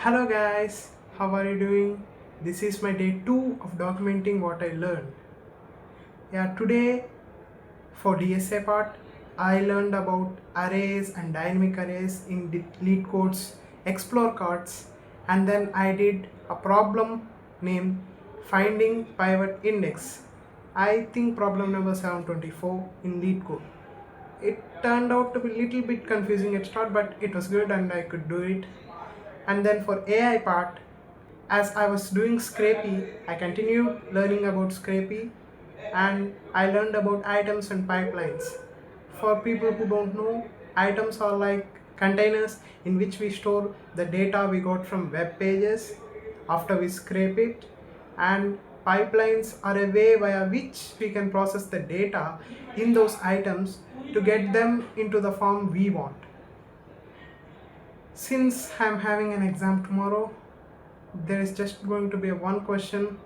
Hello guys, how are you doing? This is my day 2 of documenting what I learned. Today for DSA part, I learned about arrays and dynamic arrays in LEETCODE's Explore cards, and then I did a problem named finding pivot index. I think problem number 724 in LEETCODE. It turned out to be a little bit confusing at start, but it was good and I could do it. And then for AI part, as I was doing Scrapy, I continued learning about Scrapy and I learned about items and pipelines. For people who don't know, items are like containers in which we store the data we got from web pages after we scrape it, and pipelines are a way via which we can process the data in those items to get them into the form we want. Since I'm having an exam tomorrow, there is just going to be one question,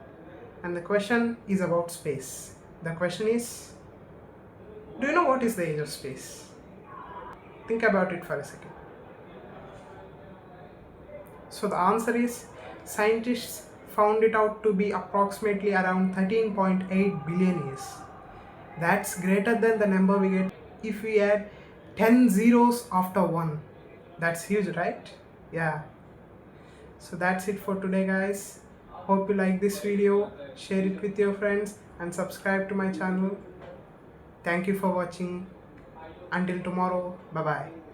and the question is about space. The question is, do you know what is the age of space? Think about it for a second. So the answer is, scientists found it out to be approximately around 13.8 billion years. That's greater than the number we get if we add 10 zeros after 1. That's huge, right? Yeah. So that's it for today guys. Hope you like this video, share it with your friends and subscribe to my channel. Thank you for watching. Until tomorrow, bye bye.